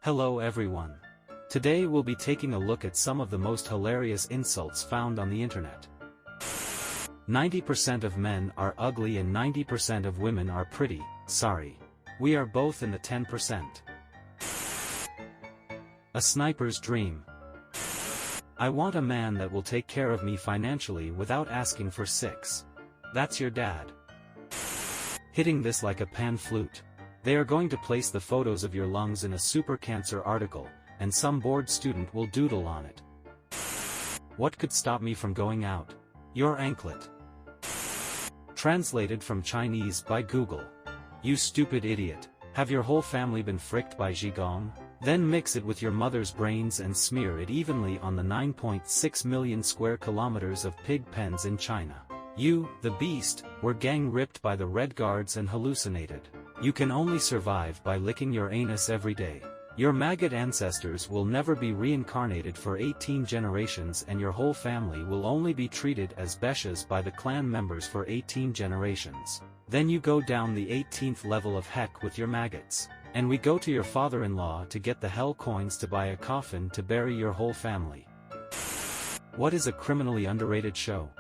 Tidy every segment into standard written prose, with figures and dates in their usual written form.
Hello everyone. Today we'll be taking a look at some of the most hilarious insults found on the internet. 90% of men are ugly and 90% of women are pretty. Sorry. We are both in the 10%. A sniper's dream. I want a man that will take care of me financially without asking for six. That's your dad. Hitting this like a pan flute. They are going to place the photos of your lungs in a super cancer article, and some bored student will doodle on it. What could stop me from going out? Your anklet. Translated from Chinese by Google. You stupid idiot, have your whole family been fricked by Qigong? Then mix it with your mother's brains and smear it evenly on the 9.6 million square kilometers of pig pens in China. You, the beast, were gang-ripped by the Red Guards and hallucinated. You can only survive by licking your anus every day. Your maggot ancestors will never be reincarnated for 18 generations, and your whole family will only be treated as beshas by the clan members for 18 generations. Then you go down the 18th level of heck with your maggots. And we go to your father-in-law to get the hell coins to buy a coffin to bury your whole family. What is a criminally underrated show?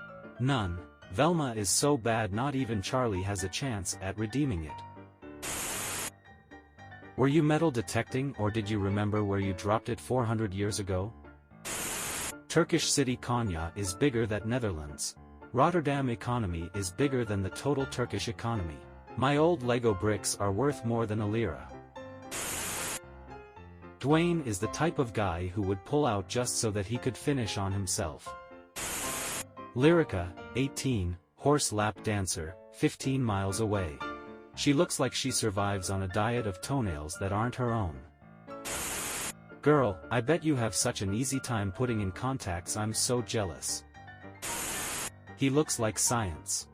None. Velma is so bad not even Charlie has a chance at redeeming it. Were you metal detecting, or did you remember where you dropped it 400 years ago? Turkish city Konya is bigger than Netherlands. Rotterdam economy is bigger than the total Turkish economy. My old Lego bricks are worth more than a lira. Dwayne is the type of guy who would pull out just so that he could finish on himself. Lyrica, 18, horse lap dancer, 15 miles away. She looks like she survives on a diet of toenails that aren't her own. Girl, I bet you have such an easy time putting in contacts, I'm so jealous. He looks like science.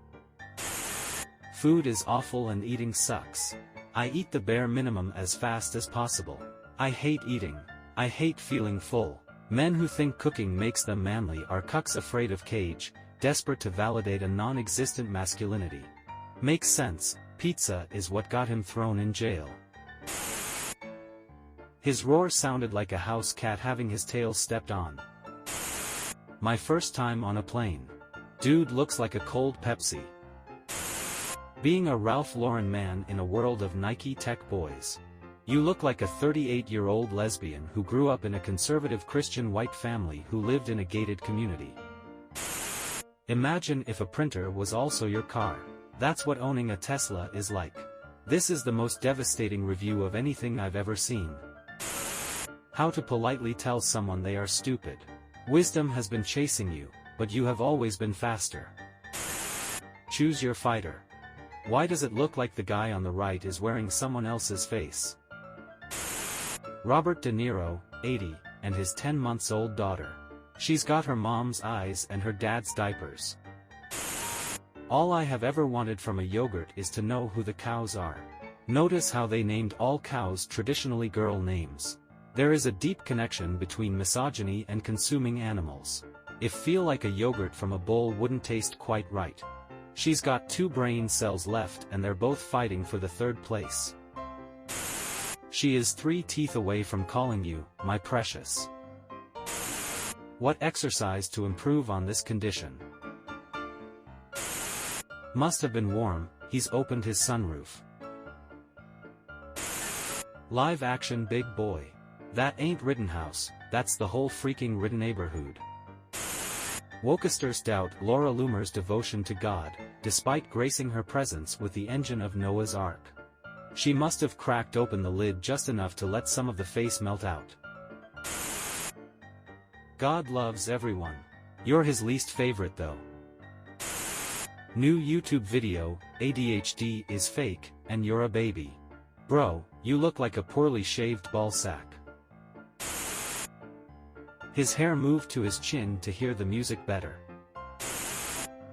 Food is awful and eating sucks. I eat the bare minimum as fast as possible. I hate eating. I hate feeling full. Men who think cooking makes them manly are cucks afraid of cage, desperate to validate a non-existent masculinity. Makes sense. Pizza is what got him thrown in jail. His roar sounded like a house cat having his tail stepped on. My first time on a plane. Dude looks like a cold Pepsi. Being a Ralph Lauren man in a world of Nike tech boys. You look like a 38-year-old lesbian who grew up in a conservative Christian white family who lived in a gated community. Imagine if a printer was also your car. That's what owning a Tesla is like. This is the most devastating review of anything I've ever seen. How to politely tell someone they are stupid. Wisdom has been chasing you, but you have always been faster. Choose your fighter. Why does it look like the guy on the right is wearing someone else's face? Robert De Niro, 80, and his 10-month-old daughter. She's got her mom's eyes and her dad's diapers. All I have ever wanted from a yogurt is to know who the cows are. Notice how they named all cows traditionally girl names. There is a deep connection between misogyny and consuming animals. If feel like a yogurt from a bowl wouldn't taste quite right. She's got 2 brain cells left and they're both fighting for the 3rd place. She is 3 teeth away from calling you, my precious. What exercise to improve on this condition? Must have been warm, he's opened his sunroof. Live action big boy. That ain't Rittenhouse, that's the whole freaking Ritten neighborhood. Wokesters doubt Laura Loomer's devotion to God, despite gracing her presence with the engine of Noah's Ark. She must have cracked open the lid just enough to let some of the face melt out. God loves everyone. You're his least favorite though. New YouTube video, ADHD is fake, and you're a baby. Bro, you look like a poorly shaved ballsack. His hair moved to his chin to hear the music better.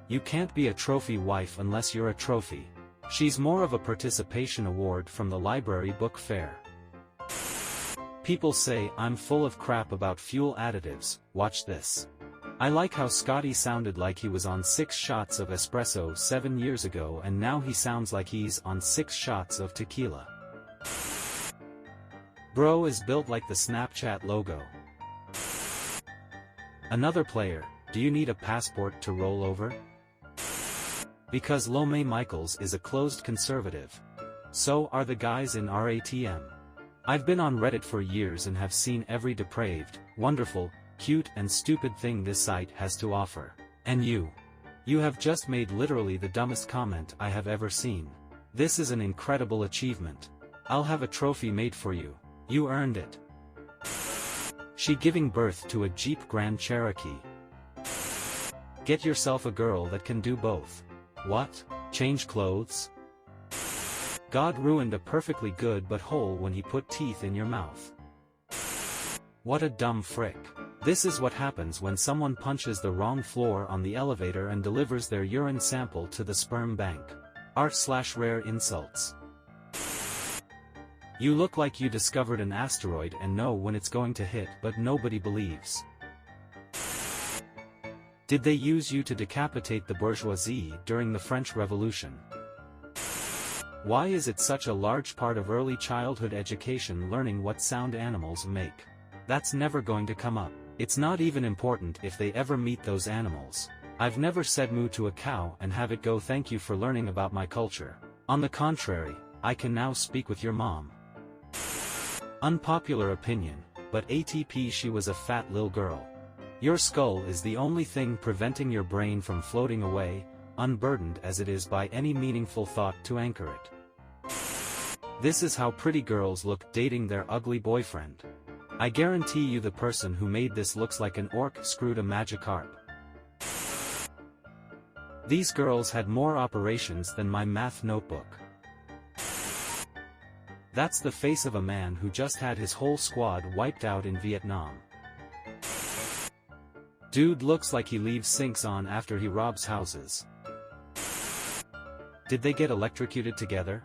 You can't be a trophy wife unless you're a trophy. She's more of a participation award from the library book fair. People say I'm full of crap about fuel additives, watch this. I like how Scotty sounded like he was on 6 shots of espresso 7 years ago, and now he sounds like he's on 6 shots of tequila. Bro is built like the Snapchat logo. Another player, do you need a passport to roll over? Because Lome Michaels is a closed conservative. So are the guys in RATM. I've been on Reddit for years and have seen every depraved, wonderful, cute and stupid thing this site has to offer. And you have just made literally the dumbest comment I have ever seen. This is an incredible achievement. I'll have a trophy made for you. You earned it. She giving birth to a Jeep Grand Cherokee. Get yourself a girl that can do both. What? Change clothes? God ruined a perfectly good but hole when he put teeth in your mouth. What a dumb frick. This is what happens when someone punches the wrong floor on the elevator and delivers their urine sample to the sperm bank. r/rareinsults. You look like you discovered an asteroid and know when it's going to hit, but nobody believes. Did they use you to decapitate the bourgeoisie during the French Revolution? Why is it such a large part of early childhood education learning what sound animals make? That's never going to come up. It's not even important if they ever meet those animals. I've never said moo to a cow and have it go thank you for learning about my culture. On the contrary, I can now speak with your mom. Unpopular opinion, but ATP she was a fat lil girl. Your skull is the only thing preventing your brain from floating away, unburdened as it is by any meaningful thought to anchor it. This is how pretty girls look dating their ugly boyfriend. I guarantee you the person who made this looks like an orc screwed a Magikarp. These girls had more operations than my math notebook. That's the face of a man who just had his whole squad wiped out in Vietnam. Dude looks like he leaves sinks on after he robs houses. Did they get electrocuted together?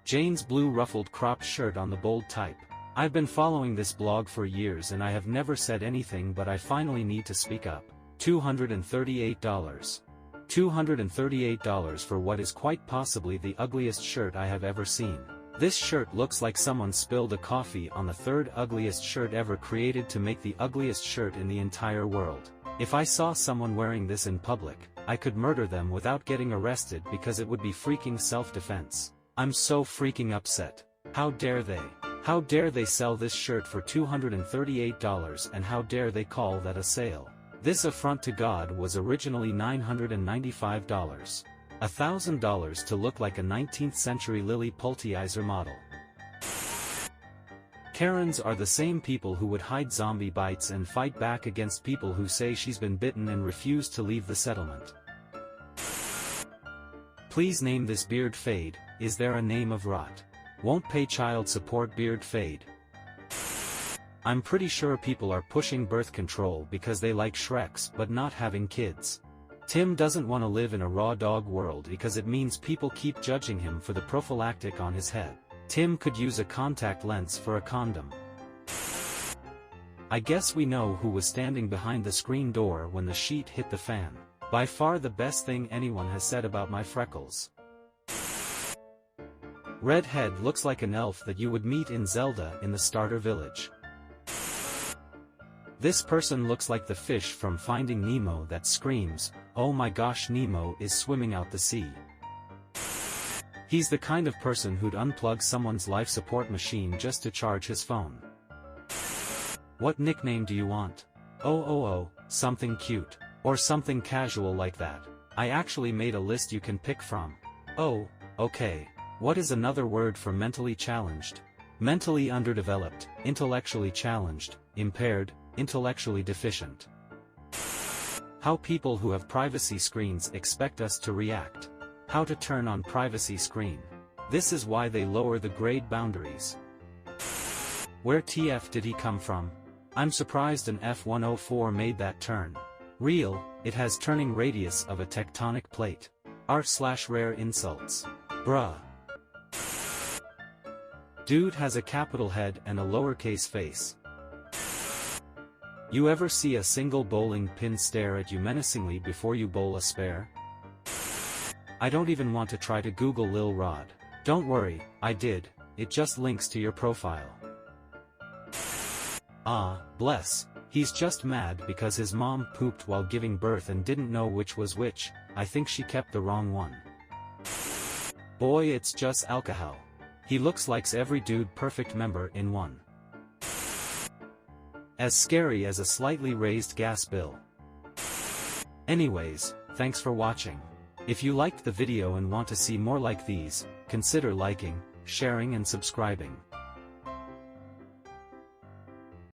Jane's blue ruffled cropped shirt on the bold type. I've been following this blog for years and I have never said anything, but I finally need to speak up. $238. $238 for what is quite possibly the ugliest shirt I have ever seen. This shirt looks like someone spilled a coffee on the third ugliest shirt ever created to make the ugliest shirt in the entire world. If I saw someone wearing this in public, I could murder them without getting arrested because it would be freaking self-defense. I'm so freaking upset. How dare they? How dare they sell this shirt for $238 and how dare they call that a sale? This affront to God was originally $995. $1,000 to look like a 19th century Lily Pulitzer model. Karens are the same people who would hide zombie bites and fight back against people who say she's been bitten and refuse to leave the settlement. Please name this beard fade. Is there a name of rot? Won't pay child support beard fade. I'm pretty sure people are pushing birth control because they like Shreks but not having kids. Tim doesn't want to live in a raw dog world because it means people keep judging him for the prophylactic on his head. Tim could use a contact lens for a condom. I guess we know who was standing behind the screen door when the sheet hit the fan. By far the best thing anyone has said about my freckles. Redhead looks like an elf that you would meet in Zelda in the starter village. This person looks like the fish from Finding Nemo that screams, "Oh my gosh, Nemo is swimming out the sea." He's the kind of person who'd unplug someone's life support machine just to charge his phone. What nickname do you want? Oh, something cute. Or something casual like that. I actually made a list you can pick from. Oh, okay. What is another word for mentally challenged? Mentally underdeveloped, intellectually challenged, impaired, intellectually deficient. How people who have privacy screens expect us to react. How to turn on privacy screen. This is why they lower the grade boundaries. Where TF did he come from? I'm surprised an F-104 made that turn. Real, it has turning radius of a tectonic plate. r/rareinsults. Bruh. Dude has a capital head and a lowercase face. You ever see a single bowling pin stare at you menacingly before you bowl a spare? I don't even want to try to Google Lil Rod. Don't worry, I did. it just links to your profile. Ah, bless, he's just mad because his mom pooped while giving birth and didn't know which was which. I think she kept the wrong one. Boy, it's just alcohol. He looks like every dude perfect member in one. As scary as a slightly raised gas bill. Anyways, thanks for watching. If you liked the video and want to see more like these, consider liking, sharing and subscribing.